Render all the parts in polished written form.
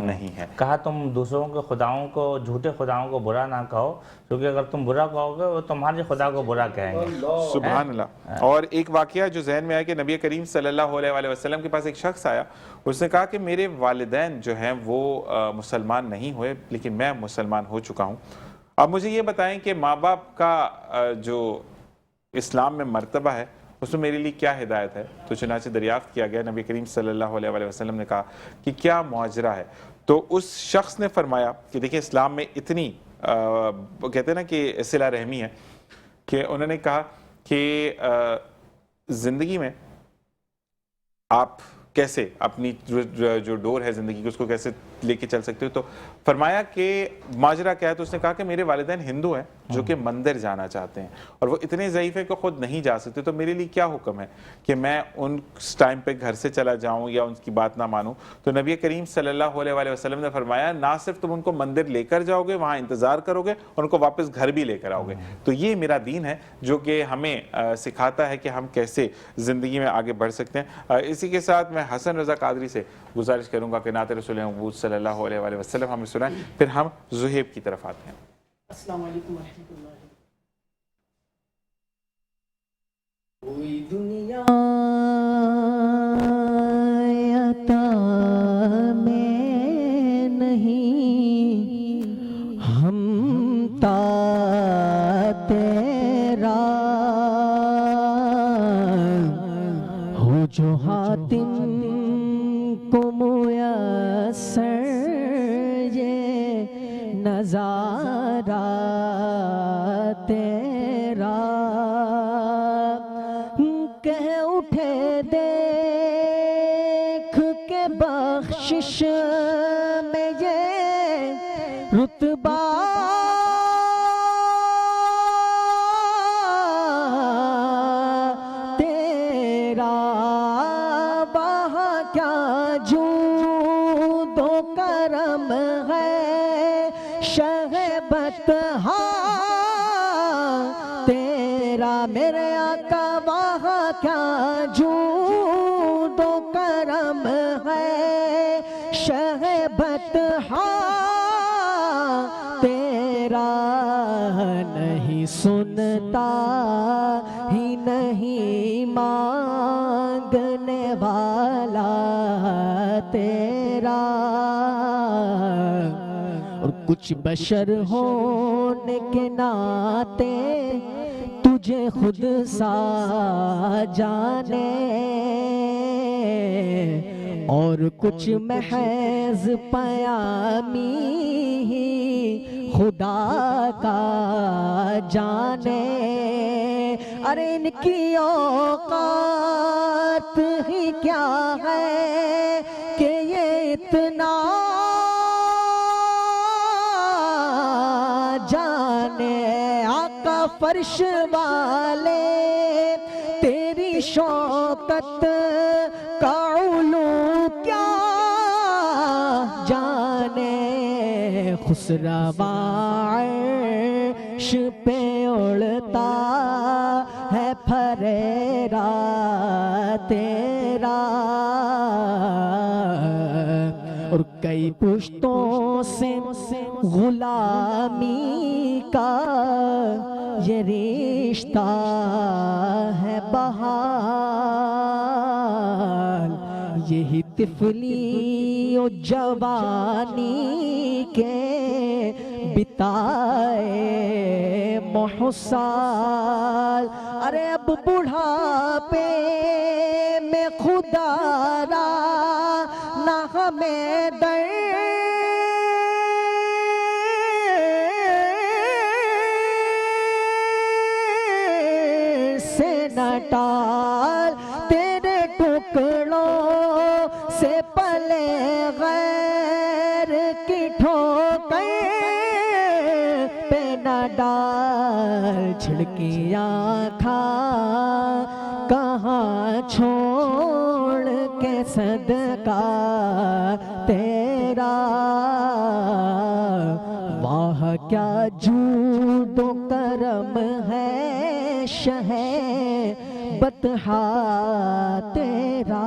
نہیں ہے. کہا تم دوسروں کے خداؤں کو جھوٹے خداؤں کو برا نہ کہو کیونکہ اگر تم برا کہو گے وہ تمہارے خدا کو برا کہیں گے. سبحان اللہ. اور ایک واقعہ جو ذہن میں آیا کہ نبی کریم صلی اللہ علیہ وآلہ وسلم کے پاس ایک شخص آیا, اس نے کہا کہ میرے والدین جو ہیں وہ مسلمان نہیں ہوئے لیکن میں مسلمان ہو چکا ہوں, اب مجھے یہ بتائیں کہ ماں باپ کا جو اسلام میں مرتبہ ہے اس میں میرے لیے کیا ہدایت ہے. تو چنانچہ دریافت کیا گیا, نبی کریم صلی اللہ علیہ وآلہ وسلم نے کہا کہ کیا معاجرہ ہے. تو اس شخص نے فرمایا کہ دیکھیں اسلام میں اتنی کہتے ہیں نا کہ صلہ رحمی ہے کہ انہوں نے کہا کہ زندگی میں آپ کیسے اپنی جو ڈور ہے زندگی کی اس کو کیسے لے کے چل سکتے ہو. تو فرمایا کہ ماجرا کیا ہے, تو اس نے کہا کہ میرے والدین ہندو ہیں جو کہ مندر جانا چاہتے ہیں اور وہ اتنے ضعیف ہیں کہ خود نہیں جا سکتے, تو میرے لیے کیا حکم ہے کہ میں ان ٹائم پہ گھر سے چلا جاؤں یا ان کی بات نہ مانوں. تو نبی کریم صلی اللہ علیہ وآلہ وسلم نے فرمایا نہ صرف تم ان کو مندر لے کر جاؤ گے, وہاں انتظار کرو گے اور ان کو واپس گھر بھی لے کر آؤ گے. تو یہ میرا دین ہے جو کہ ہمیں سکھاتا ہے کہ ہم کیسے زندگی میں آگے بڑھ سکتے ہیں. اسی کے ساتھ میں حسن رضا قادری سے گزارش کروں گا کہ نعت رسول محمود صلی اللہ علیہ وآلہ وسلم ہمیں سنائیں, پھر ہم زہیب کی طرف آتے ہیں. السلام علیکم ورحمۃ اللہ. کوئی دنیا عطا میں نہیں, ہم تا تیرا ہو جو حاتم کو میسر یہ نظارہ تیرا, کہہ اٹھے دیکھ کے بخشش میں یہ رتبہ تیرا, وہاں کیا جود و کرم ہے شہبت تیرا میرے آقا, وہاں کیا جود و کرم ہے شہبت تیرا, نہیں سنتا ہی نہیں مانگنے والا تیرا, اور کچھ بشر ہونے کے ناطے تجھے خود سا جانے, اور کچھ محض پیامی ہی خدا کا جانے. ارے ان کی اوقات ہی کیا ہے کہ یہ اتنا جانے. آقا فرش والے تیری شوکت کا علو کیا جانے, خسروا عرش پہ اڑتا ہے پھریرا تیرا, اور کئی پشتوں سے غلامی کا یہ رشتہ ہے بحال, یہی طفلی و جوانی کے بتائے محسال. ارے اب بڑھاپے میں خدا را نہ ہمیں در سے نہ ٹال, تیرے ٹکڑوں سے پلے غیر کی ٹھوکر پہ نہ ڈال, چھڑکیاں کھا کہاں چھوڑ کے صدقہ تیرا, واہ کیا جود و کرم ہے شہ بطحا تیرا.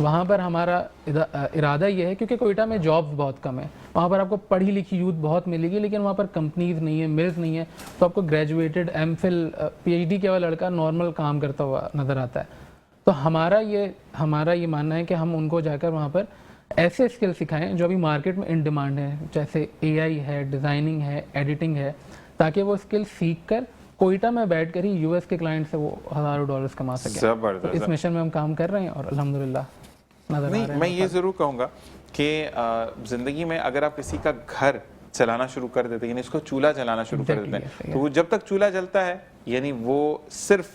وہاں پر ہمارا ارادہ یہ ہے کیونکہ کوئٹہ میں جابس بہت کم ہیں, وہاں پر آپ کو پڑھی لکھی یوتھ بہت ملے گی, لیکن وہاں پر کمپنیز نہیں ہیں, ملز نہیں ہیں, تو آپ کو graduated M Phil P H D کیا ہوا لڑکا نارمل کام کرتا ہوا نظر آتا ہے. تو ہمارا یہ ماننا ہے کہ ہم ان کو جا کر وہاں پر ایسے اسکل سکھائیں جو ابھی مارکیٹ میں ان ڈیمانڈ ہیں, جیسے اے آئی ہے, ڈیزائننگ ہے, ایڈیٹنگ ہے, تاکہ وہ اسکل سیکھ کر کوئٹہ میں بیٹھ کر ہی یو ایس کے کلائنٹ سے وہ ہزاروں ڈالرز کما سکیں. زبردست. اس مشن میں ہم کام کر رہے ہیں اور الحمدللہ نظر آ رہے ہیں. میں یہ ضرور کہوں گا کہ زندگی میں اگر آپ کسی کا گھر چلانا شروع کر دیتے ہیں, یعنی اس کو چولہا چلانا شروع کر دیتے ہیں, تو وہ جب تک چولہا جلتا ہے یعنی وہ صرف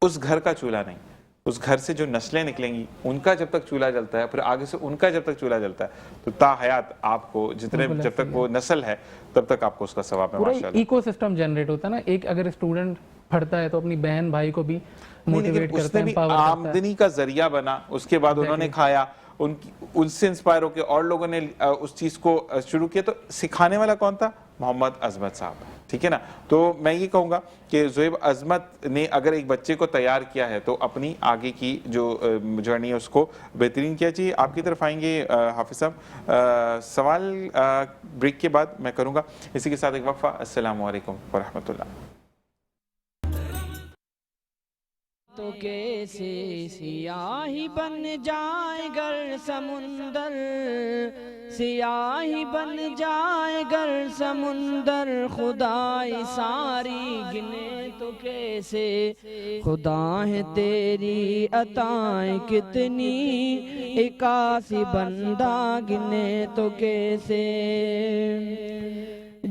اس گھر کا چولہا نہیں, اس گھر سے جو نسلیں نکلیں گی ان کا جب تک چولہا جلتا ہے, پھر آگے سے ان کا جب تک چولہا جلتا ہے, تو تا حیات آپ کو جب تک وہ نسل ہے تب تک آپ کو اس کا ثواب ہے. پورا ایکو سسٹم جنریٹ ہوتا ہے نا. ایک اگر اسٹوڈنٹ پڑھتا ہے تو اپنی بہن بھائی کو بھی موٹیویٹ کرتا ہے, آمدنی کا ذریعہ بنا, اس کے بعد انہوں نے کھایا, ان سے انسپائر ہو کے اور لوگوں نے اس چیز کو شروع کیا. تو سکھانے والا کون تھا؟ محمد عظمت صاحب, ٹھیک ہے نا. تو میں یہ کہوں گا کہ زہیب عظمت نے اگر ایک بچے کو تیار کیا ہے تو اپنی آگے کی جو جرنی ہے اس کو بہترین کیا چاہیے. آپ کی طرف آئیں گے حافظ صاحب, سوال بریک کے بعد میں کروں گا. اسی کے ساتھ ایک وقفہ. السلام علیکم ورحمۃ اللہ. تو کیسے سیاہی بن جائے گر سمندر, سیاہی بن جائے گر سمندر, خدائی ساری گنے تو کیسے, خدا ہے تیری عطائیں کتنی, اکاسی بندہ گنے تو کیسے.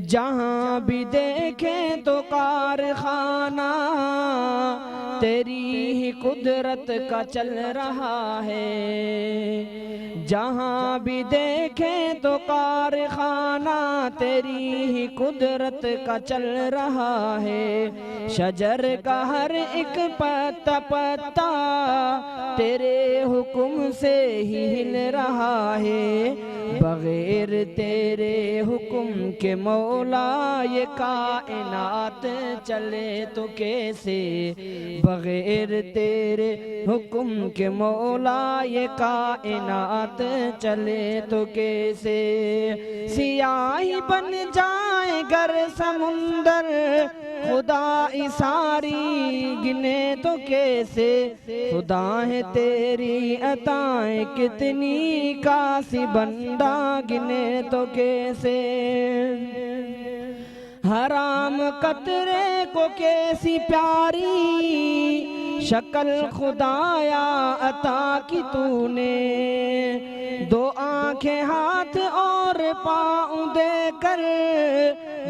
جہاں بھی دیکھیں تو کارخانہ تیری ہی قدرت کا چل رہا ہے, جہاں بھی دیکھیں تو کارخانہ تیری ہی قدرت کا چل رہا ہے. شجر کا ہر ایک پتا پتا تیرے حکم سے ہی ہل رہا ہے, بغیر تیرے حکم کے مولا یہ کائنات چلے تو کیسے, بغیر تیرے حکم کے مولا یہ کائنات چلے تو کیسے. سیاہی بن جائے گر سمندر, خدا ساری گنے تو کیسے, خدا ہے تیری عطائیں کتنی, کاسی بندہ گنے تو کیسے. حرام قطرے کو کیسی پیاری شکل خدایا عطا کی تو نے, دو آنکھیں ہاتھ اور پاؤں دے کر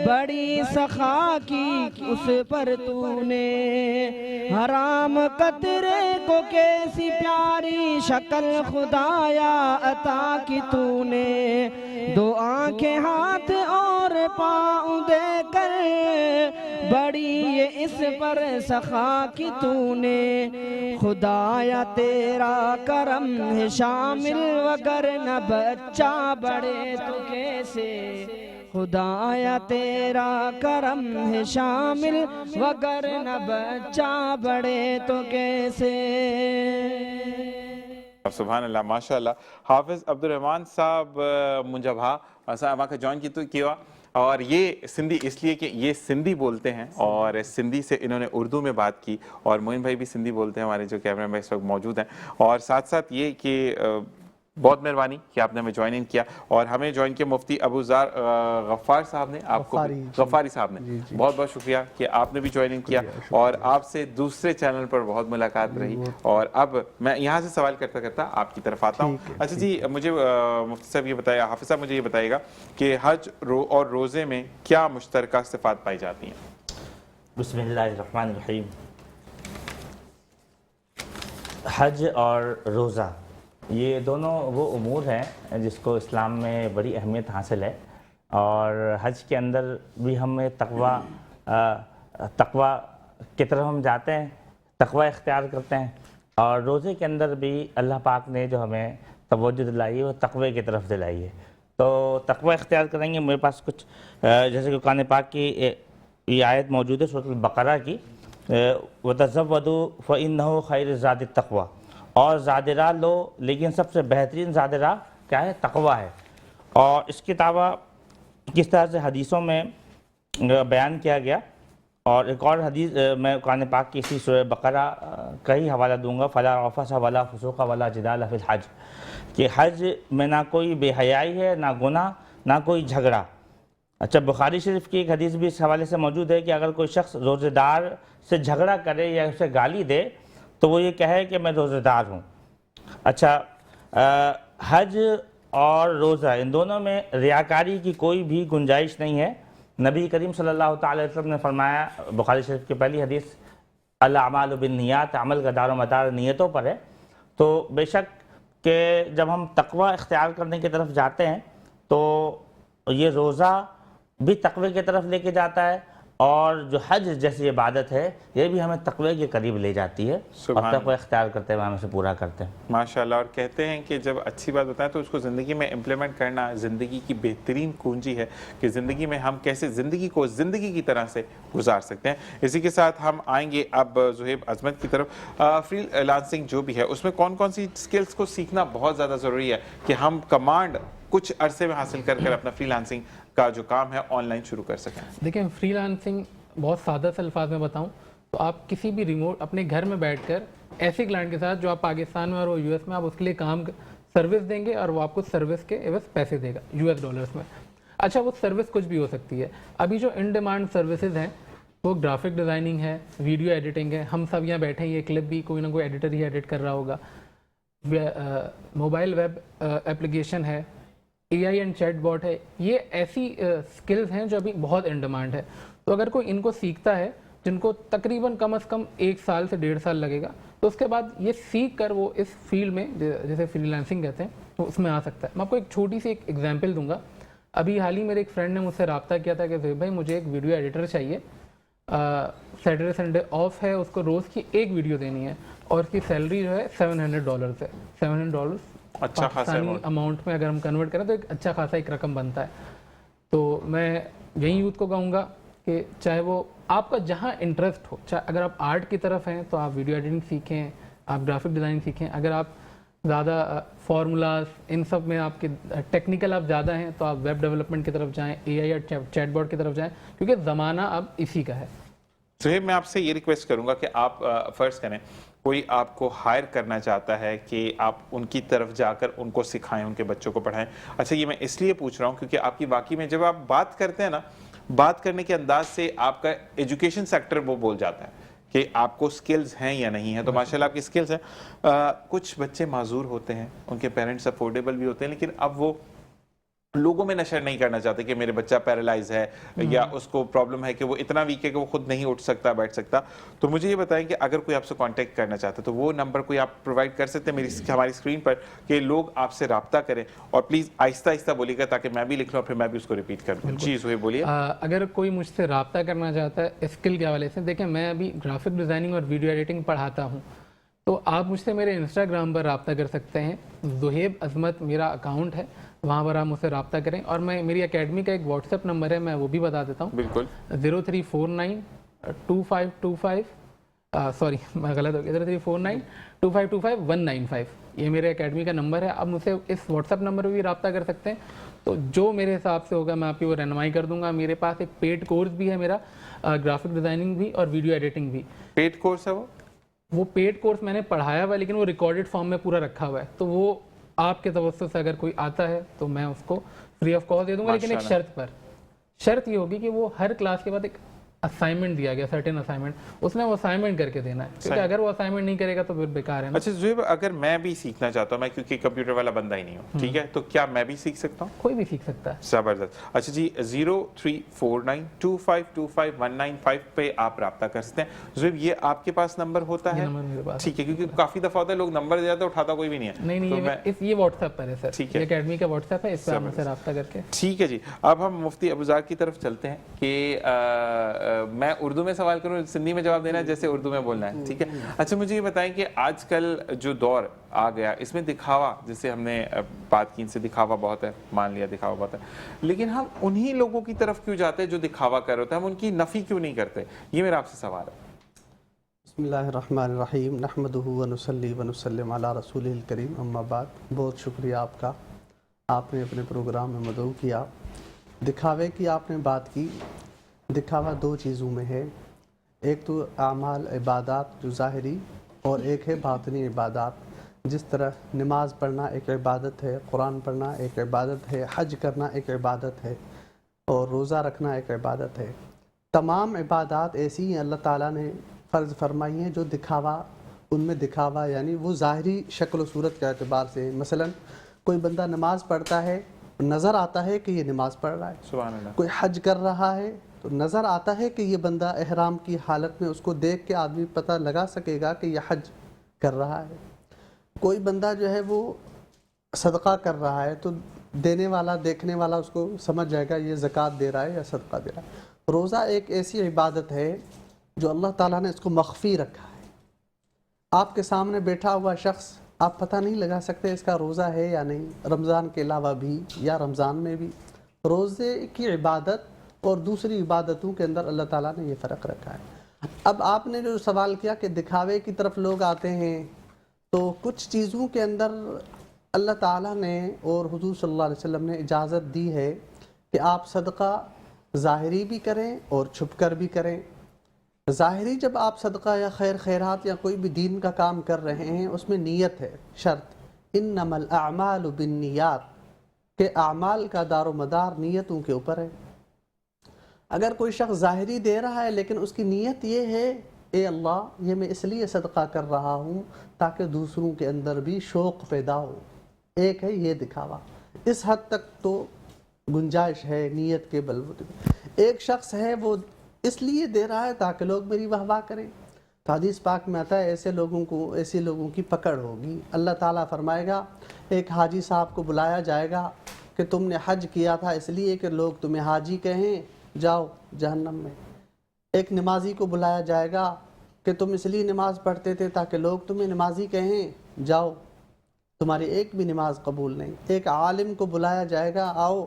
بڑی سخا کی اس پر تو نے. حرام قطرے کو کیسی پیاری شکل خدایا عطا کی تو نے, دو آنکھیں ہاتھ اور پاؤں دے کر بڑی اس پر سخا کی تو نے. خدایا تیرا کرم ہے شامل وگرنہ بچہ بڑے تو کیسے, خدایا تیرا کرم ہے شامل وگرنہ بچہ بڑے تو کیسے. سبحان اللہ, ماشاء اللہ. حافظ عبد الرحمان صاحب منجبھا صاحب کا جوائن کیا, اور یہ سندھی اس لیے کہ یہ سندھی بولتے ہیں اور سندھی سے انہوں نے اردو میں بات کی, اور معین بھائی بھی سندھی بولتے ہیں ہمارے جو کیمرہ میں اس وقت موجود ہیں. اور ساتھ ساتھ یہ کہ بہت مہربانی کہ آپ نے ہمیں جوائن ان کیا, اور ہمیں جوائن کیا مفتی ابوذر غفار صاحب نے, آپ کو غفاری صاحب نے بہت بہت شکریہ کہ آپ نے بھی جوائن ان کیا, اور آپ سے دوسرے چینل پر بہت ملاقات رہی. اور اب میں یہاں سے سوال کرتا کرتا آپ کی طرف آتا ہوں. اچھا جی, مجھے مفتی صاحب یہ بتایا, حافظ صاحب مجھے یہ بتائیے گا کہ حج اور روزے میں کیا مشترکہ صفات پائی جاتی ہیں؟ بسم اللہ الرحمن الرحیم. حج اور روزہ یہ دونوں وہ امور ہیں جس کو اسلام میں بڑی اہمیت حاصل ہے, اور حج کے اندر بھی ہمیں تقوی کی طرف ہم جاتے ہیں, تقوی اختیار کرتے ہیں, اور روزے کے اندر بھی اللہ پاک نے جو ہمیں توجہ دلائی ہے وہ تقوی کی طرف دلائی ہے. تو تقوی اختیار کریں گے. میرے پاس کچھ جیسے کہ قرآن پاک کی یہ آیت موجود ہے سورۃ البقرہ کی, وَتَزَوَّدُوا فَإِنَّهُ خَيْرُ الزَّادِ التَّقْوَىٰ, اور زاد راہ لو، لیکن سب سے بہترین زاد راہ کیا ہے؟ تقوی ہے۔ اور اس کے علاوہ کس طرح سے حدیثوں میں بیان کیا گیا، اور ایک اور حدیث میں قرآن پاک کی اسی سورہ بقرہ کا ہی حوالہ دوں گا، فلا رفث ولا فسوق ولا جدال فی الحج، کہ حج میں نہ کوئی بے حیائی ہے، نہ گناہ، نہ کوئی جھگڑا۔ اچھا، بخاری شریف کی ایک حدیث بھی اس حوالے سے موجود ہے کہ اگر کوئی شخص روزے دار سے جھگڑا کرے یا اسے گالی دے تو وہ یہ کہے کہ میں روزے دار ہوں۔ اچھا، حج اور روزہ ان دونوں میں ریاکاری کی کوئی بھی گنجائش نہیں ہے۔ نبی کریم صلی اللہ تعالی علیہ وسلم نے فرمایا، بخاری شریف کی پہلی حدیث، الاعمال بالنیات، عمل کا دار و مدار نیتوں پر ہے۔ تو بے شک کہ جب ہم تقوی اختیار کرنے کی طرف جاتے ہیں تو یہ روزہ بھی تقوی کی طرف لے کے جاتا ہے، اور جو حج جیسی عبادت ہے یہ بھی ہمیں تقوی کے قریب لے جاتی ہے، اور تقوی اختیار کرتے ہوئے ہم اسے پورا کرتے ہیں۔ ماشاءاللہ۔ اور کہتے ہیں کہ جب اچھی بات بتائیں تو اس کو زندگی میں امپلیمنٹ کرنا زندگی کی بہترین کنجی ہے، کہ زندگی میں ہم کیسے زندگی کو زندگی کی طرح سے گزار سکتے ہیں۔ اسی کے ساتھ ہم آئیں گے اب زہیب عظمت کی طرف۔ فری لانسنگ جو بھی ہے اس میں کون کون سی سکلز کو سیکھنا بہت زیادہ ضروری ہے کہ ہم کمانڈ کچھ عرصے میں حاصل کر اپنا فری لانسنگ کا جو کام ہے آن لائن شروع کر سکیں؟ دیکھیں، فری لانسنگ بہت سادہ سے الفاظ میں بتاؤں تو آپ کسی بھی ریموٹ اپنے گھر میں بیٹھ کر ایسے کلائنٹ کے ساتھ جو آپ پاکستان میں اور وہ US میں، آپ اس کے لیے کام سروس دیں گے اور وہ آپ کو سروس کے عوض پیسے دے گا US ڈالرز میں۔ اچھا، وہ سروس کچھ بھی ہو سکتی ہے۔ ابھی جو ان ڈیمانڈ سروسز ہیں وہ گرافک ڈیزائننگ ہے، ویڈیو ایڈیٹنگ ہے۔ ہم سب یہاں بیٹھے ہیں، یہ کلپ بھی کوئی نہ کوئی ایڈیٹر ہی ایڈٹ کر رہا ہوگا۔ موبائل ویب ایپلیکیشن ہے، AI اینڈ چیٹ باٹ ہے۔ یہ ایسی سکلز ہیں جو ابھی بہت ان ڈیمانڈ ہے۔ تو اگر کوئی ان کو سیکھتا ہے، جن کو تقریباً کم از کم 1 سال سے 1.5 سال لگے گا، تو اس کے بعد یہ سیکھ کر وہ اس فیلڈ میں، جیسے فری لانسنگ کہتے ہیں، تو اس میں آ سکتا ہے۔ میں آپ کو ایک چھوٹی سی ایک ایگزامپل دوں گا۔ ابھی حال ہی میرے ایک فرینڈ نے مجھ سے رابطہ کیا تھا کہ زہیب بھائی مجھے ایک ویڈیو ایڈیٹر چاہیے، سیٹرڈے سنڈے آف ہے، اس کو روز کی ایک ویڈیو دینی ہے، اور اس کی سیلری جو ہے $700 ہے۔ $700 اچھا خاصا اماؤنٹ میں اگر ہم کنورٹ کریں تو ایک اچھا خاصا ایک رقم بنتا ہے۔ تو میں یہی یوتھ کو کہوں گا کہ چاہے وہ آپ کا جہاں انٹرسٹ ہو، چاہے اگر آپ آرٹ کی طرف ہیں تو آپ ویڈیو ایڈیٹنگ سیکھیں، آپ گرافک ڈیزائننگ سیکھیں۔ اگر آپ زیادہ فارمولاز ان سب میں آپ کے ٹیکنیکل آپ زیادہ ہیں تو آپ ویب ڈیولپمنٹ کی طرف جائیں، AI اور چیٹ باٹ کی طرف جائیں، کیونکہ زمانہ اب اسی کا ہے۔ زہیب، میں آپ سے یہ ریکویسٹ کروں گا کہ آپ فرض کریں کوئی آپ کو ہائر کرنا چاہتا ہے کہ آپ ان کی طرف جا کر ان کو سکھائیں، ان کے بچوں کو پڑھائیں۔ اچھا، یہ میں اس لیے پوچھ رہا ہوں کیونکہ آپ کی واقعی میں جب آپ بات کرتے ہیں نا، بات کرنے کے انداز سے آپ کا ایجوکیشن سیکٹر وہ بول جاتا ہے کہ آپ کو سکلز ہیں یا نہیں ہیں۔ تو ماشاءاللہ آپ کی سکلز ہیں۔ کچھ بچے معذور ہوتے ہیں، ان کے پیرنٹس افورڈیبل بھی ہوتے ہیں، لیکن اب وہ لوگوں میں نشر نہیں کرنا چاہتے کہ میرے بچہ پیرالائز ہے یا اس کو پرابلم ہے کہ وہ اتنا ویک ہے کہ وہ خود نہیں اٹھ سکتا، بیٹھ سکتا۔ تو مجھے یہ بتائیں کہ اگر کوئی آپ سے کانٹیکٹ کرنا چاہتا ہے تو وہ نمبر کوئی آپ پرووائڈ کر سکتے ہیں ہماری اسکرین پر کہ لوگ آپ سے رابطہ کریں؟ اور پلیز آہستہ آہستہ بولیے گا تاکہ میں بھی لکھ لوں اور پھر میں بھی اس کو ریپیٹ کر دوں۔ جی زہیب بولیے۔ اگر کوئی مجھ سے رابطہ کرنا چاہتا ہے اسکل کے حوالے سے، دیکھیں میں ابھی گرافک ڈیزائننگ اور ویڈیو ایڈیٹنگ پڑھاتا ہوں، تو آپ مجھ سے میرے انسٹاگرام پر رابطہ کر سکتے ہیں، زہیب عظمت میرا اکاؤنٹ ہے، وہاں پر آپ مجھ سے رابطہ کریں۔ اور میں میری اکیڈمی کا ایک واٹس ایپ نمبر ہے، میں وہ بھی بتا دیتا ہوں، بالکل 03492525 سوری میں غلط ہو گیا، 03492525 یہ میرے اکیڈمی کا نمبر ہے۔ آپ مجھ سے اس واٹس ایپ نمبر پہ بھی رابطہ کر سکتے ہیں، تو جو میرے حساب سے ہوگا میں آپ کی وہ رہنمائی کر دوں گا۔ میرے پاس ایک پیڈ کورس بھی ہے میرا، گرافک ڈیزائننگ بھی اور ویڈیو ایڈیٹنگ بھی۔ پیڈ کورس ہے وہ پیڈ کورس میں نے پڑھایا ہوا ہے، لیکن وہ ریکارڈڈ فارم میں پورا رکھا ہوا ہے، تو وہ آپ کے توسط سے اگر کوئی آتا ہے تو میں اس کو فری آف کاسٹ دے دوں گا، لیکن ایک شرط پر۔ شرط یہ ہوگی کہ وہ ہر کلاس کے بعد ایک اسائنمنٹ دیا گیا، سرٹن اسائنمنٹ، اس میں وہ اسائنمنٹ کر کے دینا ہے، کیونکہ اگر وہ اسائنمنٹ نہیں کرے گا تو پھر بیکار ہے نا۔ اچھا زہیب، اگر میں بھی سیکھنا چاہتا ہوں، میں کیونکہ کمپیوٹر والا بندہ ہی نہیں ہوں، ٹھیک ہے، تو کیا میں بھی سیکھ سکتا ہوں؟ کوئی بھی سیکھ سکتا ہے۔ زبردست۔ اچھا جی، 0349252519 پہ آپ رابطہ کر سکتے ہیں۔ زہیب، یہ آپ کے پاس نمبر ہوتا ہے؟ نمبر میرے پاس، ٹھیک ہے، کیونکہ کافی دفعہ ہوتا ہے لوگ نمبر دے جاتے ہیں اٹھاتا کوئی بھی نہیں ہے۔ نہیں، یہ واٹس ایپ پر ہے سر، ٹھیک ہے، یہ اکیڈمی کا واٹس ایپ ہے، اس پہ آپ مجھ سے رابطہ کر کے۔ ٹھیک ہے جی۔ اب ہم مفتی ابوذر کی طرف چلتے ہیں کہ میں اردو میں سوال کروں، سندھی میں جواب دینا ہے، جیسے اردو میں بولنا ہے، ٹھیک ہے؟ اچھا مجھے یہ بتائیں کہ آج کل جو دور آ گیا اس میں دکھاوا، جیسے ہم نے بات کی، ان سے دکھاوا بہت ہے، مان لیا دکھاوا بہت ہے، لیکن ہم انہی لوگوں کی طرف کیوں جاتے ہیں جو دکھاوا کر رہے ہوتے ہیں، ہم ان کی نفی کیوں نہیں کرتے؟ یہ میرا آپ سے سوال ہے۔ بسم بسم اللہ الرحمن الرحیم نحمدہ ونصلی ونسلم علی رسولہ الکریم اما بعد. بہت شکریہ آپ کا، آپ نے اپنے پروگرام میں مدعو کیا. دکھاوے کی آپ نے بات کی. دکھاوا دو چیزوں میں ہے، ایک تو اعمال عبادات جو ظاہری، اور ایک ہے باطنی عبادات. جس طرح نماز پڑھنا ایک عبادت ہے، قرآن پڑھنا ایک عبادت ہے، حج کرنا ایک عبادت ہے، اور روزہ رکھنا ایک عبادت ہے. تمام عبادات ایسی ہیں اللہ تعالیٰ نے فرض فرمائی ہیں جو دکھاوا، ان میں دکھاوا یعنی وہ ظاہری شکل و صورت کے اعتبار سے. مثلا کوئی بندہ نماز پڑھتا ہے، نظر آتا ہے کہ یہ نماز پڑھ رہا ہے. سبحان اللہ. کوئی حج کر رہا ہے تو نظر آتا ہے کہ یہ بندہ احرام کی حالت میں، اس کو دیکھ کے آدمی پتہ لگا سکے گا کہ یہ حج کر رہا ہے. کوئی بندہ جو ہے وہ صدقہ کر رہا ہے تو دینے والا، دیکھنے والا اس کو سمجھ جائے گا یہ زکوٰۃ دے رہا ہے یا صدقہ دے رہا ہے. روزہ ایک ایسی عبادت ہے جو اللہ تعالیٰ نے اس کو مخفی رکھا ہے. آپ کے سامنے بیٹھا ہوا شخص، آپ پتہ نہیں لگا سکتے اس کا روزہ ہے یا نہیں، رمضان کے علاوہ بھی یا رمضان میں بھی. روزے کی عبادت اور دوسری عبادتوں کے اندر اللہ تعالیٰ نے یہ فرق رکھا ہے. اب آپ نے جو سوال کیا کہ دکھاوے کی طرف لوگ آتے ہیں، تو کچھ چیزوں کے اندر اللہ تعالیٰ نے اور حضور صلی اللہ علیہ وسلم نے اجازت دی ہے کہ آپ صدقہ ظاہری بھی کریں اور چھپ کر بھی کریں. ظاہری جب آپ صدقہ یا خیر خیرات یا کوئی بھی دین کا کام کر رہے ہیں، اس میں نیت ہے شرط. انما الاعمال بالنیات، کہ اعمال کا دار و مدار نیتوں کے اوپر ہے. اگر کوئی شخص ظاہری دے رہا ہے لیکن اس کی نیت یہ ہے اے اللہ یہ میں اس لیے صدقہ کر رہا ہوں تاکہ دوسروں کے اندر بھی شوق پیدا ہو، ایک ہے یہ دکھاوا. اس حد تک تو گنجائش ہے نیت کے بلبوتے پہ. ایک شخص ہے وہ اس لیے دے رہا ہے تاکہ لوگ میری واہ واہ کریں. تو حدیث پاک میں آتا ہے ایسے لوگوں کی پکڑ ہوگی. اللہ تعالیٰ فرمائے گا ایک حاجی صاحب کو بلایا جائے گا کہ تم نے حج کیا تھا اس لیے کہ لوگ تمہیں حاجی کہیں، جاؤ جہنم میں. ایک نمازی کو بلایا جائے گا کہ تم اس لیے نماز پڑھتے تھے تاکہ لوگ تمہیں نمازی کہیں، جاؤ تمہاری ایک بھی نماز قبول نہیں. ایک عالم کو بلایا جائے گا آؤ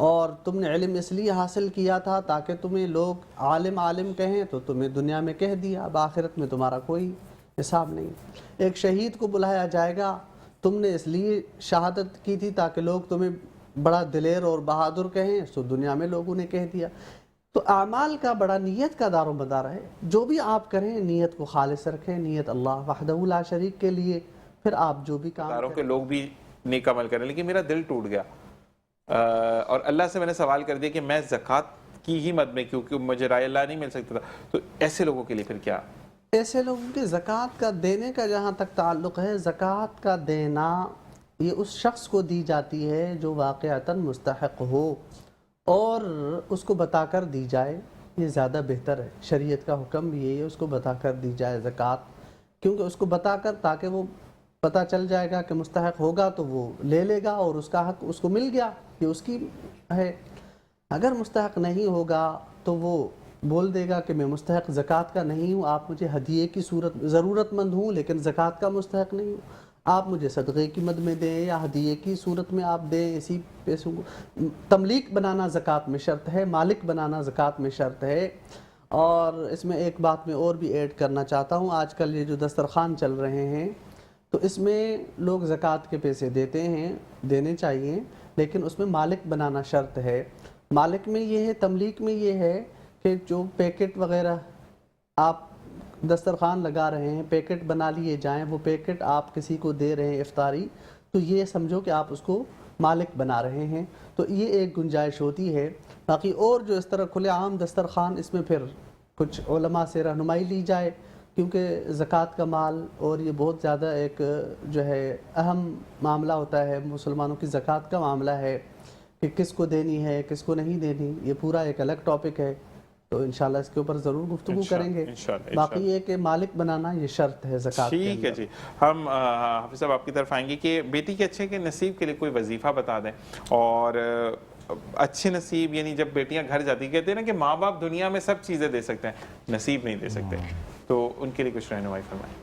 اور تم نے علم اس لیے حاصل کیا تھا تاکہ تمہیں لوگ عالم کہیں، تو تمہیں دنیا میں کہہ دیا، اب آخرت میں تمہارا کوئی حساب نہیں. ایک شہید کو بلایا جائے گا، تم نے اس لیے شہادت کی تھی تاکہ لوگ تمہیں بڑا دلیر اور بہادر کہیں، سو دنیا میں لوگوں نے کہہ دیا. تو اعمال کا بڑا نیت کا دار و مدار ہے. جو بھی آپ کریں نیت کو خالص رکھیں، نیت اللہ وحدہ لا شریک کے لیے. پھر آپ جو بھی کام داروں کے لوگ بھی نیک عمل کریں، لیکن میرا دل ٹوٹ گیا اور اللہ سے میں نے سوال کر دیا کہ میں زکوٰۃ کی ہی مد میں کیونکہ مجھے رائے اللہ نہیں مل سکتا تھا. تو ایسے لوگوں کے لیے پھر کیا؟ ایسے لوگوں کے زکوٰۃ کا دینے کا جہاں تک تعلق ہے، زکوٰۃ کا دینا یہ اس شخص کو دی جاتی ہے جو واقعتاً مستحق ہو، اور اس کو بتا کر دی جائے، یہ زیادہ بہتر ہے. شریعت کا حکم بھی یہی ہے، اس کو بتا کر دی جائے زکوٰۃ. کیونکہ اس کو بتا کر تاکہ وہ پتہ چل جائے گا کہ مستحق ہوگا تو وہ لے لے گا اور اس کا حق اس کو مل گیا، یہ اس کی ہے. اگر مستحق نہیں ہوگا تو وہ بول دے گا کہ میں مستحق زکوٰۃ کا نہیں ہوں، آپ مجھے ہدیے کی صورت ضرورت مند ہوں لیکن زکوٰۃ کا مستحق نہیں ہوں، آپ مجھے صدقے کی مد میں دیں یا ہدیے کی صورت میں آپ دیں اسی پیسوں کو. تملیک بنانا زکوٰۃ میں شرط ہے، مالک بنانا زکوٰۃ میں شرط ہے. اور اس میں ایک بات میں اور بھی ایڈ کرنا چاہتا ہوں، آج کل یہ جو دسترخوان چل رہے ہیں تو اس میں لوگ زکوٰۃ کے پیسے دیتے ہیں، دینے چاہیے، لیکن اس میں مالک بنانا شرط ہے. مالک میں یہ ہے، تملیک میں یہ ہے کہ جو پیکٹ وغیرہ آپ دسترخوان لگا رہے ہیں، پیکٹ بنا لیے جائیں، وہ پیکٹ آپ کسی کو دے رہے ہیں افطاری، تو یہ سمجھو کہ آپ اس کو مالک بنا رہے ہیں. تو یہ ایک گنجائش ہوتی ہے. باقی اور جو اس طرح کھلے عام دسترخوان، اس میں پھر کچھ علماء سے رہنمائی لی جائے، کیونکہ زکوٰۃ کا مال اور یہ بہت زیادہ ایک جو ہے اہم معاملہ ہوتا ہے. مسلمانوں کی زکوٰۃ کا معاملہ ہے کہ کس کو دینی ہے کس کو نہیں دینی، یہ پورا ایک الگ ٹاپک ہے. تو انشاءاللہ اس کے اوپر ضرور گفتگو کریں گے. باقی یہ کہ مالک بنانا یہ شرط ہے زکوٰۃ کے ٹھیک ہے جی. ہم حافظ صاحب آپ کی طرف آئیں گے کہ بیٹی کے اچھے کے نصیب کے لیے کوئی وظیفہ بتا دیں. اور اچھے نصیب یعنی جب بیٹیاں گھر جاتی، کہتے ہیں نا کہ ماں باپ دنیا میں سب چیزیں دے سکتے ہیں، نصیب نہیں دے سکتے، تو ان کے لیے کچھ رہنمائی فرمائیں.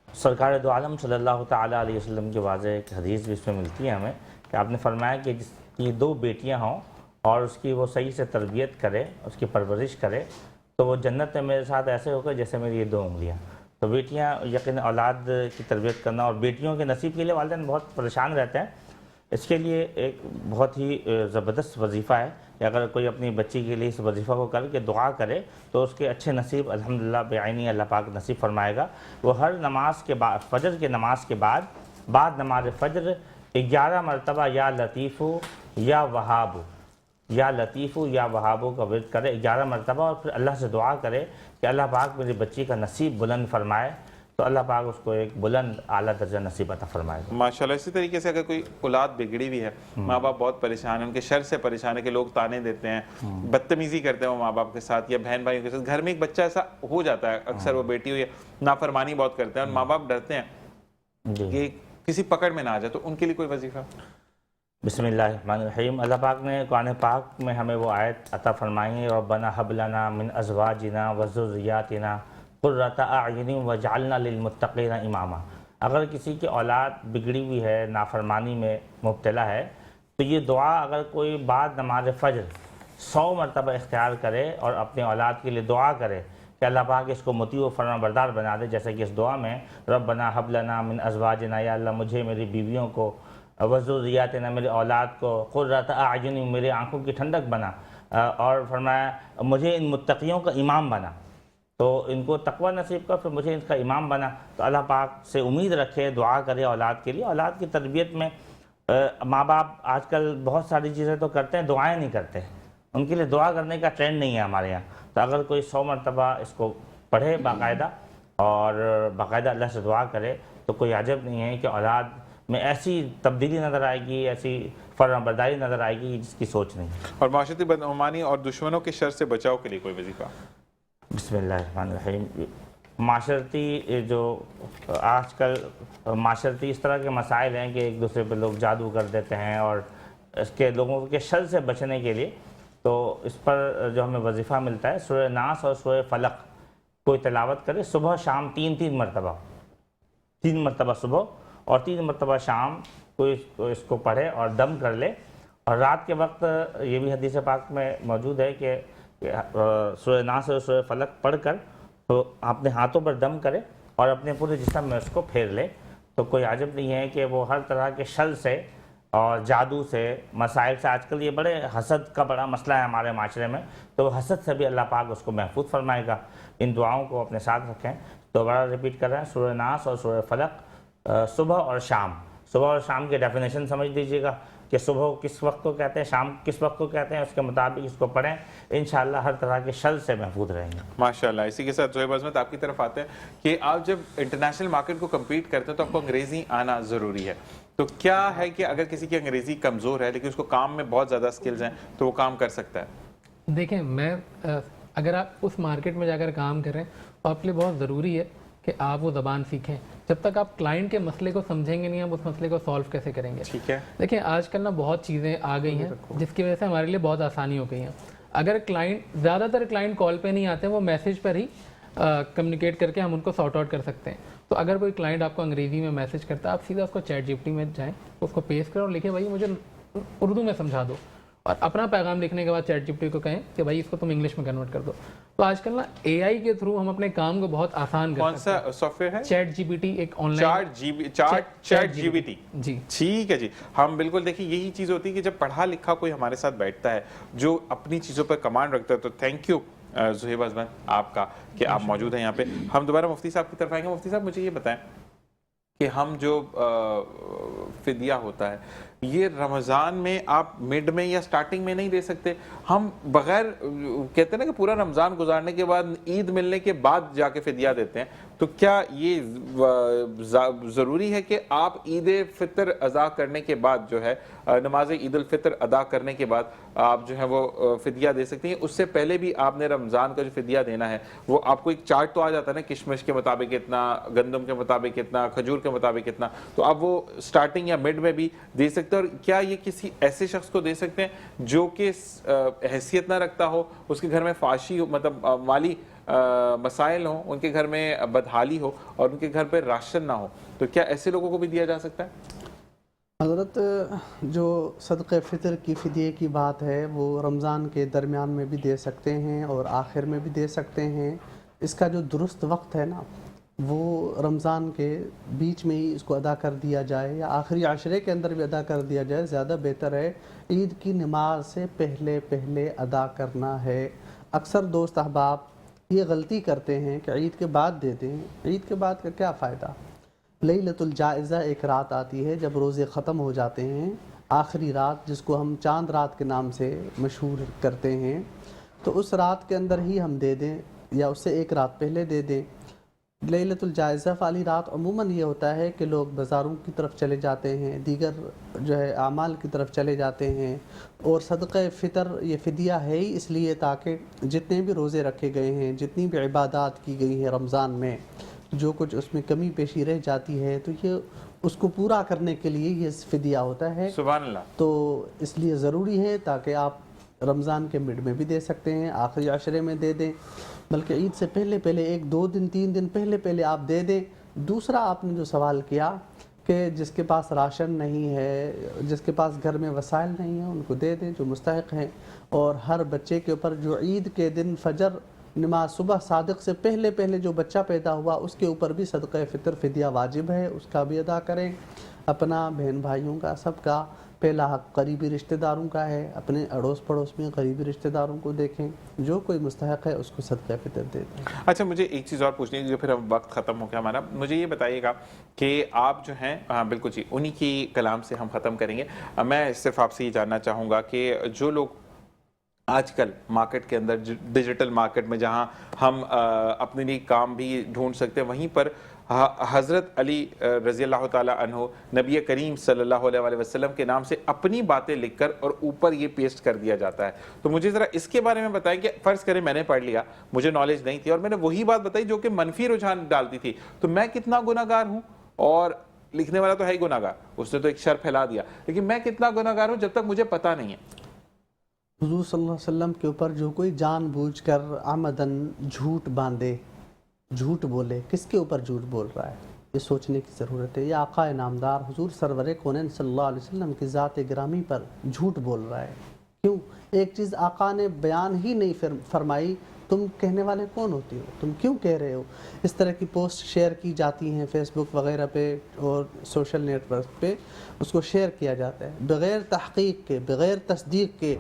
سرکار دو عالم صلی اللہ تعالیٰ علیہ وسلم کی واضح ایک حدیث بھی اس میں ملتی ہے ہمیں، کہ آپ نے فرمایا کہ جس کی 2 بیٹیاں ہوں اور اس کی وہ صحیح سے تربیت کرے، اس کی پرورش کرے، تو وہ جنت میں میرے ساتھ ایسے ہوگا جیسے میری یہ 2 انگلیاں. تو بیٹیاں یقین اولاد کی تربیت کرنا اور بیٹیوں کے نصیب کے لیے والدین بہت پریشان رہتے ہیں. اس کے لیے ایک بہت ہی زبردست وظیفہ ہے کہ اگر کوئی اپنی بچی کے لیے اس وظیفہ کو کر کے دعا کرے تو اس کے اچھے نصیب الحمدللہ بعینی اللہ پاک نصیب فرمائے گا. وہ ہر نماز کے بعد، فجر کے نماز کے بعد نماز فجر 11 مرتبہ یا لطیفو یا وہابو، یا لطیفو یا وہابو کا ورد کرے 11 مرتبہ، اور پھر اللہ سے دعا کرے کہ اللہ پاک میری بچی کا نصیب بلند فرمائے، تو اللہ پاک اس کو ایک بلند اعلیٰ درجہ نصیب عطا فرمائے گا. ماشاءاللہ. اسی طریقے سے اگر کوئی اولاد بگڑی ہوئی ہے، ماں باپ بہت پریشان ہیں، ان کے شر سے پریشان ہے کہ لوگ تانے دیتے ہیں، بدتمیزی کرتے ہیں وہ ماں باپ کے ساتھ یا بہن بھائیوں کے ساتھ، گھر میں ایک بچہ ایسا ہو جاتا ہے اکثر، وہ بیٹی ہوئی ہے نافرمانی بہت کرتے ہیں اور ماں باپ ڈرتے ہیں کہ کسی پکڑ میں نہ آ جائے، تو ان کے لیے کوئی وظیفہ؟ بسم اللہ الرحمن الرحیم. اللہ پاک نے قرآن پاک میں ہمیں وہ آیت عطا فرمائی ہے، ربنا ھب لنا من ازواجنا وذریاتنا قرۃ اعین وجعلنا للمتقین اماما. اگر کسی کی اولاد بگڑی ہوئی ہے، نافرمانی میں مبتلا ہے، تو یہ دعا اگر کوئی بعد نماز فجر 100 مرتبہ اختیار کرے اور اپنے اولاد کے لیے دعا کرے کہ اللہ پاک اس کو مطیع و فرما بردار بنا دے، جیسے کہ اس دعا میں ربنا ھب لنا من ازواجنا، یا اللہ مجھے میری بیویوں کو، وذریاتنا میرے اولاد کو، قرۃ اعین میرے آنکھوں کی ٹھنڈک بنا، اور فرمایا مجھے ان متقیوں کا امام بنا، تو ان کو تقوی نصیب کر، پھر مجھے ان کا امام بنا. تو اللہ پاک سے امید رکھے، دعا کرے اولاد کے لیے. اولاد کی تربیت میں ماں باپ آج کل بہت ساری چیزیں تو کرتے ہیں، دعائیں نہیں کرتے، ان کے لیے دعا کرنے کا ٹرینڈ نہیں ہے ہمارے یہاں. تو اگر کوئی 100 مرتبہ اس کو پڑھے باقاعدہ اور باقاعدہ اللہ سے دعا کرے، تو کوئی عجب نہیں ہے کہ اولاد میں ایسی تبدیلی نظر آئے گی، ایسی فرمانبرداری نظر آئے گی جس کی سوچ نہیں. اور معاشرتی بدعنوانی اور دشمنوں کے شر سے بچاؤ کے لیے کوئی وظیفہ؟ بسم اللہ الرحمن الرحیم. معاشرتی جو آج کل معاشرتی اس طرح کے مسائل ہیں کہ ایک دوسرے پہ لوگ جادو کر دیتے ہیں، اور اس کے لوگوں کے شر سے بچنے کے لیے تو اس پر جو ہمیں وظیفہ ملتا ہے، سورہ ناس اور سورہ فلق کوئی تلاوت کرے صبح شام 3 مرتبہ، 3 مرتبہ صبح اور 3 مرتبہ شام کوئی اس کو پڑھے اور دم کر لے. اور رات کے وقت یہ بھی حدیث پاک میں موجود ہے کہ سورہ ناس اور سورہ فلق پڑھ کر تو اپنے ہاتھوں پر دم کرے اور اپنے پورے جسم میں اس کو پھیر لے. تو کوئی عجب نہیں ہے کہ وہ ہر طرح کے شر سے اور جادو سے، مسائل سے، آج کل یہ بڑے حسد کا بڑا مسئلہ ہے ہمارے معاشرے میں، تو حسد سے بھی اللہ پاک اس کو محفوظ فرمائے گا. ان دعاؤں کو اپنے ساتھ رکھیں. دوبارہ ریپیٹ کر رہے ہیں، سورہ ناس اور سورہ فلق صبح اور شام. صبح اور شام کی ڈیفینیشن سمجھ لیجیے گا کہ صبح کس وقت کو کہتے ہیں، شام کس وقت کو کہتے ہیں، اس کے مطابق اس کو پڑھیں. انشاءاللہ ہر طرح کے شر سے محفوظ رہیں گے. ماشاءاللہ. اسی کے ساتھ زہیب عظمت آپ کی طرف آتے ہیں کہ آپ جب انٹرنیشنل مارکیٹ کو کمپیٹ کرتے ہیں تو آپ کو انگریزی آنا ضروری ہے. تو کیا ہے کہ اگر کسی کی انگریزی کمزور ہے لیکن اس کو کام میں بہت زیادہ سکلز ہیں تو وہ کام کر سکتا ہے؟ دیکھیں، میں اگر آپ اس مارکیٹ میں جا کر کام کریں تو آپ کے لیے بہت ضروری ہے کہ آپ وہ زبان سیکھیں. جب تک آپ کلائنٹ کے مسئلے کو سمجھیں گے نہیں، آپ اس مسئلے کو سالو کیسے کریں گے؟ ٹھیک ہے. دیکھیں، آج کل نا بہت چیزیں آ گئی ہیں جس کی وجہ سے ہمارے لیے بہت آسانی ہو گئی ہیں. اگر زیادہ تر کلائنٹ کال پہ نہیں آتے ہیں، وہ میسیج پر ہی کمیونیکیٹ کر کے ہم ان کو سارٹ آؤٹ کر سکتے ہیں. تو اگر کوئی کلائنٹ آپ کو انگریزی میں میسیج کرتا ہے، آپ سیدھا اس کو چیٹ جی پی ٹی میں جائیں، اس کو پیسٹ کرو اور لکھیں بھائی مجھے اردو میں سمجھا دو، اور اپنا پیغام لکھنے کے بعد چیٹ جی پی ٹی کو کہیں کہ بھائی اس کو تم انگلش میں کنورٹ کر دو. تو آج کل نا اے آئی کے تھرو ہم اپنے کام کو بہت آسان کر سکتے ہیں. کون سا سافٹ ویئر ہے؟ چیٹ جی پی ٹی، ایک online chat G P T. جی ٹھیک ہے جی. ہم بالکل دیکھیں یہی چیز ہوتی ہے کہ جب پڑھا لکھا کوئی ہمارے ساتھ بیٹھتا ہے جو اپنی چیزوں پر کمانڈ رکھتا ہے. تو تھینک یو زہیب عظمت آپ کا کہ آپ موجود ہیں یہاں پہ. ہم دوبارہ مفتی صاحب کی طرف آئیں گے. مفتی صاحب مجھے یہ بتائیں کہ ہم جو فدیہ ہوتا ہے یہ رمضان میں آپ مڈ میں یا سٹارٹنگ میں نہیں دے سکتے؟ ہم بغیر کہتے ہیں نا کہ پورا رمضان گزارنے کے بعد عید ملنے کے بعد جا کے فدیہ دیتے ہیں. تو کیا یہ ضروری ہے کہ آپ عید فطر ادا کرنے کے بعد جو ہے نماز عید الفطر ادا کرنے کے بعد آپ جو ہے وہ فدیہ دے سکتے ہیں؟ اس سے پہلے بھی آپ نے رمضان کا جو فدیہ دینا ہے وہ آپ کو ایک چارٹ تو آ جاتا ہے نا، کشمش کے مطابق اتنا، گندم کے مطابق اتنا، کھجور کے مطابق اتنا. تو آپ وہ سٹارٹنگ یا مڈ میں بھی دے سکتے ہیں؟ اور کیا یہ کسی ایسے شخص کو دے سکتے ہیں جو کہ حیثیت نہ رکھتا ہو، اس کے گھر میں فاشی ہو، مطلب مالی مسائل ہوں، ان کے گھر میں بدحالی ہو اور ان کے گھر پہ راشن نہ ہو؟ تو کیا ایسے لوگوں کو بھی دیا جا سکتا ہے؟ حضرت جو صدقہ فطر کی فدیے کی بات ہے وہ رمضان کے درمیان میں بھی دے سکتے ہیں اور آخر میں بھی دے سکتے ہیں. اس کا جو درست وقت ہے نا وہ رمضان کے بیچ میں ہی اس کو ادا کر دیا جائے یا آخری عشرے کے اندر بھی ادا کر دیا جائے زیادہ بہتر ہے. عید کی نماز سے پہلے ادا کرنا ہے. اکثر دوست احباب یہ غلطی کرتے ہیں کہ عید کے بعد دے دیں. عید کے بعد کا کیا فائدہ؟ لیلۃ الجائزہ ایک رات آتی ہے جب روزے ختم ہو جاتے ہیں، آخری رات جس کو ہم چاند رات کے نام سے مشہور کرتے ہیں، تو اس رات کے اندر ہی ہم دے دیں یا اس سے ایک رات پہلے دے دیں. لیلۃ الجائزہ والی رات عموماً یہ ہوتا ہے کہ لوگ بازاروں کی طرف چلے جاتے ہیں، دیگر جو ہے اعمال کی طرف چلے جاتے ہیں، اور صدقہ فطر یہ فدیہ ہے ہی اس لیے تاکہ جتنے بھی روزے رکھے گئے ہیں، جتنی بھی عبادات کی گئی ہیں رمضان میں، جو کچھ اس میں کمی پیشی رہ جاتی ہے تو یہ اس کو پورا کرنے کے لیے یہ فدیہ ہوتا ہے. سبحان اللہ. تو اس لیے ضروری ہے تاکہ آپ رمضان کے مڈ میں بھی دے سکتے ہیں، آخری عشرے میں دے دیں، بلکہ عید سے پہلے 1 2 دن 3 دن پہلے آپ دے دیں. دوسرا آپ نے جو سوال کیا کہ جس کے پاس راشن نہیں ہے، جس کے پاس گھر میں وسائل نہیں ہیں ان کو دے دیں جو مستحق ہیں. اور ہر بچے کے اوپر جو عید کے دن فجر نماز صبح صادق سے پہلے جو بچہ پیدا ہوا اس کے اوپر بھی صدقہ فطر فدیہ واجب ہے، اس کا بھی ادا کریں. اپنا بہن بھائیوں کا سب کا پہلا حق قریبی رشتہ داروں کا ہے. اپنے اڑوس پڑوس میں قریبی رشتہ داروں کو دیکھیں، جو کوئی مستحق ہے اس کو صدقہ فطر دے دیں. اچھا مجھے ایک چیز اور پوچھنی ہے جو پھر اب وقت ختم ہو گیا ہمارا. مجھے یہ بتائیے گا کہ آپ جو ہیں بالکل جی انہی کی کلام سے ہم ختم کریں گے. میں صرف آپ سے یہ جاننا چاہوں گا کہ جو لوگ آج کل مارکیٹ کے اندر ڈیجیٹل مارکیٹ میں جہاں ہم اپنے لیے کام بھی ڈھونڈ سکتے ہیں، وہیں پر حضرت علی رضی اللہ تعالیٰ عنہ نبی کریم صلی اللہ علیہ وسلم کے نام سے اپنی باتیں لکھ کر اور اوپر یہ پیسٹ کر دیا جاتا ہے. تو مجھے ذرا اس کے بارے میں بتائیں کہ فرض کریں میں نے پڑھ لیا، مجھے نالج نہیں تھی اور میں نے وہی بات بتائی جو کہ منفی رجحان ڈالتی تھی، تو میں کتنا گناہ گار ہوں؟ اور لکھنے والا تو ہے ہی گناہ گار، اس نے تو ایک شر پھیلا دیا، لیکن میں کتنا گناہ گار ہوں جب تک مجھے پتہ نہیں ہے. حضور صلی اللہ علیہ وسلم کے اوپر جو کوئی جان بوجھ کر عمدن جھوٹ باندھے، جھوٹ بولے، کس کے اوپر جھوٹ بول رہا ہے یہ سوچنے کی ضرورت ہے. یہ آقا نامدار حضور سرور کونین صلی اللہ علیہ وسلم کی ذات گرامی پر جھوٹ بول رہا ہے. کیوں؟ ایک چیز آقا نے بیان ہی نہیں فرمائی، تم کہنے والے کون ہوتے ہو؟ تم کیوں کہہ رہے ہو؟ اس طرح کی پوسٹ شیئر کی جاتی ہیں فیس بک وغیرہ پہ اور سوشل نیٹ ورک پہ، اس کو شیئر کیا جاتا ہے بغیر تحقیق کے، بغیر تصدیق کے.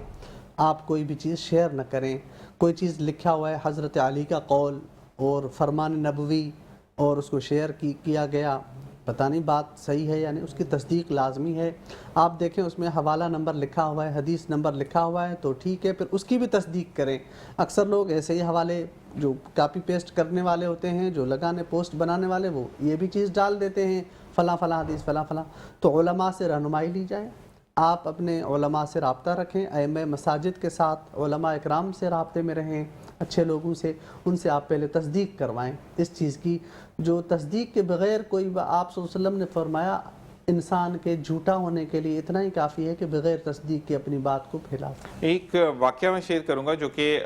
آپ کوئی بھی چیز شیئر نہ کریں. کوئی چیز لکھا ہوا ہے حضرت علی کا قول اور فرمان نبوی اور اس کو شیئر کیا گیا، پتہ نہیں بات صحیح ہے یعنی اس کی تصدیق لازمی ہے. آپ دیکھیں اس میں حوالہ نمبر لکھا ہوا ہے، حدیث نمبر لکھا ہوا ہے تو ٹھیک ہے، پھر اس کی بھی تصدیق کریں. اکثر لوگ ایسے ہی حوالے جو کاپی پیسٹ کرنے والے ہوتے ہیں، جو لگانے پوسٹ بنانے والے، وہ یہ بھی چیز ڈال دیتے ہیں فلاں حدیث فلاں. تو علماء سے رہنمائی لی جائے. آپ اپنے علماء سے رابطہ رکھیں، ائمہ مساجد کے ساتھ علماء اکرام سے رابطے میں رہیں، اچھے لوگوں سے، ان سے آپ پہلے تصدیق کروائیں اس چیز کی. جو تصدیق کے بغیر کوئی آپ صلی اللہ علیہ وسلم نے فرمایا انسان کے جھوٹا ہونے کے لیے اتنا ہی کافی ہے کہ بغیر تصدیق کے اپنی بات کو پھیلا. ایک واقعہ میں شیئر کروں گا جو کہ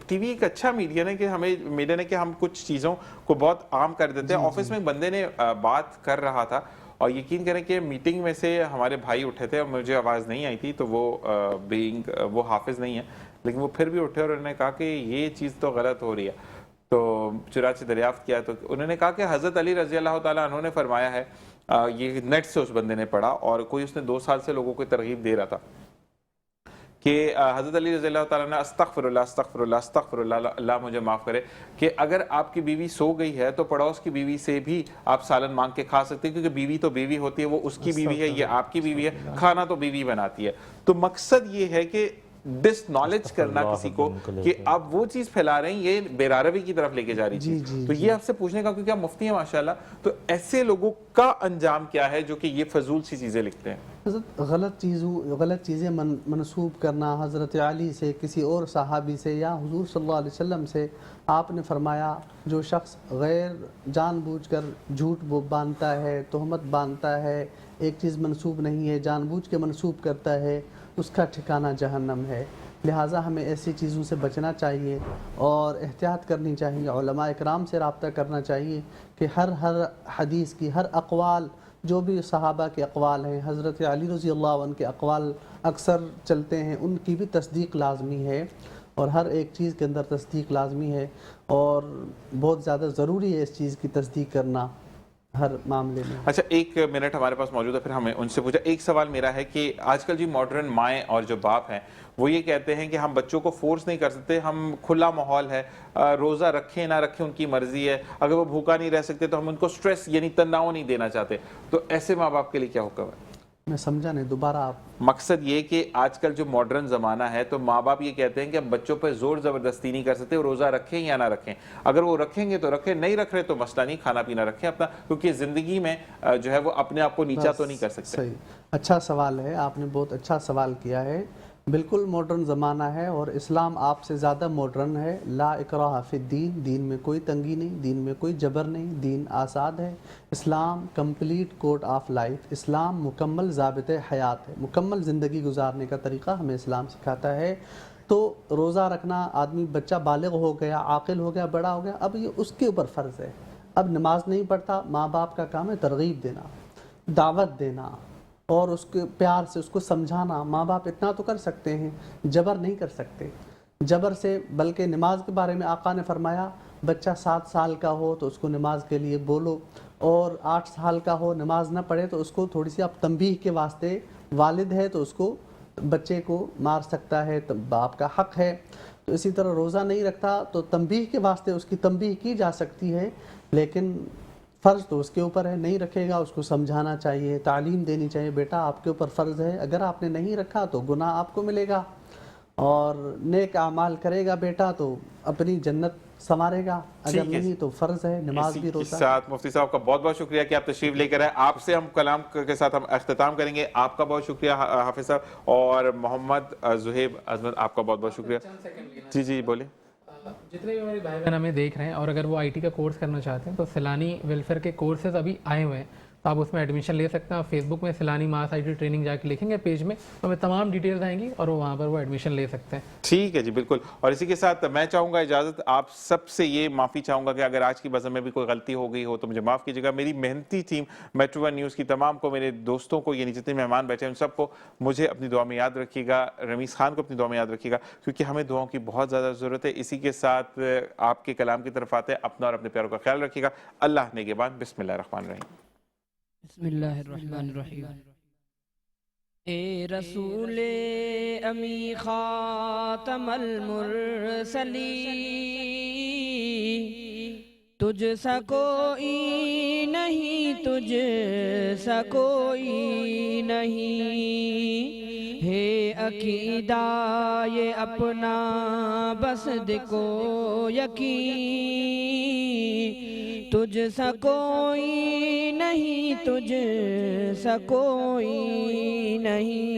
ٹی وی ایک اچھا میڈیا ہے کہ ہمیں میڈیا نے کہ ہم کچھ چیزوں کو بہت عام کر دیتے ہیں. آفس میں ایک بندے نے بات کر رہا تھا اور یقین کریں کہ میٹنگ میں سے ہمارے بھائی اٹھے تھے اور مجھے آواز نہیں آئی تھی، تو وہ حافظ نہیں ہے لیکن وہ پھر بھی اٹھے اور انہوں نے کہا کہ یہ چیز تو غلط ہو رہی ہے. تو چنانچہ دریافت کیا تو انہوں نے کہا کہ حضرت علی رضی اللہ تعالیٰ عنہ نے فرمایا ہے، یہ نیٹ سے اس بندے نے پڑھا اور کوئی اس نے 2 سال سے لوگوں کو ترغیب دے رہا تھا کہ حضرت علی رضی اللہ تعالیٰ نے استغفر اللہ استغفر اللہ استغفر اللہ، اللہ مجھے معاف کرے، کہ اگر آپ کی بیوی سو گئی ہے تو پڑوس کی بیوی سے بھی آپ سالن مانگ کے کھا سکتے ہیں، کیونکہ بیوی تو بیوی ہوتی ہے، وہ اس کی بیوی ہے، یہ آپ کی بیوی ہے، کھانا تو بیوی بناتی ہے. تو مقصد یہ ہے کہ ڈس نالج کرنا کسی کو کہ آپ وہ چیز پھیلا رہے ہیں، یہ بیراروی کی طرف لے کے جا رہی چیز. تو یہ آپ سے پوچھنے کا، کیونکہ آپ مفتی ہیں ماشاءاللہ، تو ایسے لوگوں کا انجام کیا ہے جو کہ یہ فضول سی چیزیں لکھتے ہیں؟ غلط چیزیں منسوب کرنا حضرت علی سے، کسی اور صحابی سے یا حضور صلی اللہ علیہ وسلم سے. آپ نے فرمایا جو شخص غیر جان بوجھ کر جھوٹ باندھتا ہے، تہمت باندھتا ہے، ایک چیز منسوب نہیں ہے، جان بوجھ کے منسوب کرتا ہے، اس کا ٹھکانہ جہنم ہے. لہٰذا ہمیں ایسی چیزوں سے بچنا چاہیے اور احتیاط کرنی چاہیے. علماء اکرام سے رابطہ کرنا چاہیے کہ ہر حدیث کی، ہر اقوال جو بھی صحابہ کے اقوال ہیں، حضرت علی رضی اللہ عنہ کے اقوال اکثر چلتے ہیں، ان کی بھی تصدیق لازمی ہے، اور ہر ایک چیز کے اندر تصدیق لازمی ہے، اور بہت زیادہ ضروری ہے اس چیز کی تصدیق کرنا ہر معاملے میں۔ اچھا، ایک منٹ ہمارے پاس موجود ہے، پھر ہمیں ان سے پوچھا۔ ایک سوال میرا ہے کہ آج کل جی ماڈرن مائیں اور جو باپ ہیں وہ یہ کہتے ہیں کہ ہم بچوں کو فورس نہیں کر سکتے، ہم کھلا ماحول ہے، روزہ رکھیں نہ رکھیں ان کی مرضی ہے، اگر وہ بھوکا نہیں رہ سکتے تو ہم ان کو سٹریس یعنی تناؤ نہیں دینا چاہتے، تو ایسے ماں باپ کے لیے کیا حکم ہے؟ میں سمجھا نہیں، دوبارہ آپ۔ مقصد یہ کہ آج کل جو ماڈرن زمانہ ہے تو ماں باپ یہ کہتے ہیں کہ ہم بچوں پہ زور زبردستی نہیں کر سکتے، وہ روزہ رکھیں یا نہ رکھیں، اگر وہ رکھیں گے تو رکھیں، نہیں رکھ رہے تو مسئلہ نہیں، کھانا پینا رکھیں اپنا، کیونکہ زندگی میں جو ہے وہ اپنے آپ کو نیچا تو نہیں کر سکتے۔ صحیح، اچھا سوال ہے، آپ نے بہت اچھا سوال کیا ہے۔ بالکل ماڈرن زمانہ ہے، اور اسلام آپ سے زیادہ ماڈرن ہے۔ لا اکراہ فی الدین، دین میں کوئی تنگی نہیں، دین میں کوئی جبر نہیں، دین آزاد ہے۔ اسلام کمپلیٹ کوڈ آف لائف، اسلام مکمل ضابط حیات ہے، مکمل زندگی گزارنے کا طریقہ ہمیں اسلام سکھاتا ہے۔ تو روزہ رکھنا، آدمی بچہ بالغ ہو گیا، عاقل ہو گیا، بڑا ہو گیا، اب یہ اس کے اوپر فرض ہے۔ اب نماز نہیں پڑھتا، ماں باپ کا کام ہے ترغیب دینا، دعوت دینا، اور اس کے پیار سے اس کو سمجھانا۔ ماں باپ اتنا تو کر سکتے ہیں، جبر نہیں کر سکتے، جبر سے۔ بلکہ نماز کے بارے میں آقا نے فرمایا بچہ 7 سال کا ہو تو اس کو نماز کے لیے بولو، اور 8 سال کا ہو نماز نہ پڑھے تو اس کو تھوڑی سی آپ تنبیہ کے واسطے، والد ہے تو اس کو بچے کو مار سکتا ہے، باپ کا حق ہے۔ تو اسی طرح روزہ نہیں رکھتا تو تنبیہ کے واسطے اس کی تنبیہ کی جا سکتی ہے، لیکن فرض تو اس کے اوپر ہے، نہیں رکھے گا اس کو سمجھانا چاہیے، تعلیم دینی چاہیے، بیٹا آپ کے اوپر فرض ہے، اگر آپ نے نہیں رکھا تو گناہ آپ کو ملے گا، اور نیک اعمال کرے گا بیٹا تو اپنی جنت سنوارے گا، اگر نہیں تو فرض ہے نماز بھی، روزہ۔ اسی کے ساتھ مفتی صاحب کا بہت بہت شکریہ کہ آپ تشریف لے کر آئے، آپ سے ہم کلام کے ساتھ ہم اختتام کریں گے۔ آپ کا بہت شکریہ حافظ صاحب، اور محمد زہیب عظمت آپ کا بہت بہت شکریہ۔ جی جی بولیں۔ جتنے بھی ہمارے بھائی بہن ہمیں دیکھ رہے ہیں اور اگر وہ آئی ٹی کا کورس کرنا چاہتے ہیں تو سیلانی ویلفیئر کے کورسز ابھی آئے ہوئے ہیں، تو آپ اس میں ایڈمیشن لے سکتے ہیں۔ آپ فیس بک میں سیلانی ماس آئی ٹی ٹریننگ جا کے لکھیں گے پیج میں، تو ہمیں تمام ڈیٹیلز آئیں گی اور وہ وہاں پر وہ ایڈمیشن لے سکتے ہیں۔ ٹھیک ہے جی، بالکل۔ اور اسی کے ساتھ میں چاہوں گا اجازت، آپ سب سے یہ معافی چاہوں گا کہ اگر آج کی بزم میں بھی کوئی غلطی ہو گئی ہو تو مجھے معاف کیجیے گا۔ میری محنتی ٹیم میٹرو ون نیوز کی تمام کو، میرے دوستوں کو، یعنی جتنے مہمان بیٹھے ہیں ان سب کو مجھے اپنی دعا میں یاد رکھیے گا، رمیز خان کو اپنی دعا میں یاد رکھیے گا، کیونکہ ہمیں دعاؤں کی بہت زیادہ ضرورت ہے۔ اسی کے ساتھ آپ کے کلام کی طرف آتے ہیں، اپنا اور اپنے پیاروں کا خیال رکھیے گا۔ اللہ نگہبان۔ بسم اللہ الرحمن الرحیم۔ بسم اللہ الرحمن الرحیم۔ اے رسول امی خاتم المرسلین، تجھ سا کوئی نہیں، تجھ سا کوئی نہیں، ہے عقیدہ یہ اپنا بس دیکھو یقین، تجھ سا کوئی نہیں، تجھ سا کوئی نہیں،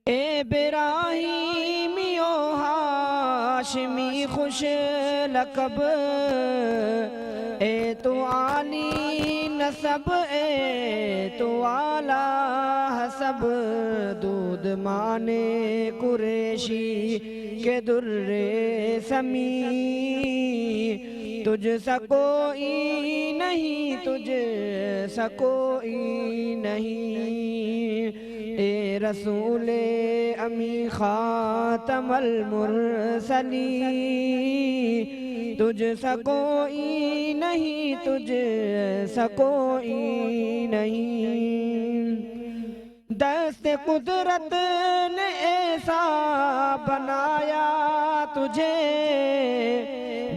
اے ابراہیمی و ہاشمی خوش لقب، اے تو عالی نسب، اے تو اعلیٰ حسب، دودھ مانے قریشی کے در سمی، تجھ سا کوئی نہیں، تجھ سا کوئی نہیں، اے رسول امی خاتم المرسلین، تجھ سا کوئی نہیں، تجھ سا کوئی نہیں، دست قدرت نے ایسا بنایا تجھے،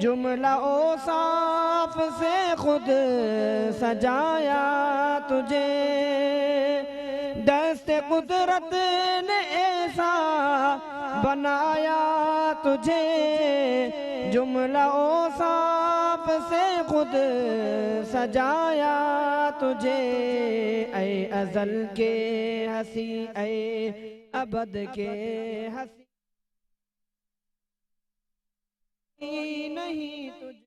جملہ اوصاف سے خود سجایا تجھے، دست قدرت نے ایسا بنایا تجھے، جملہ اوصاف سے خود سجایا تجھے، اے ازل کے ہنسی، اے ابد کے ہنسی، نہیں تجھ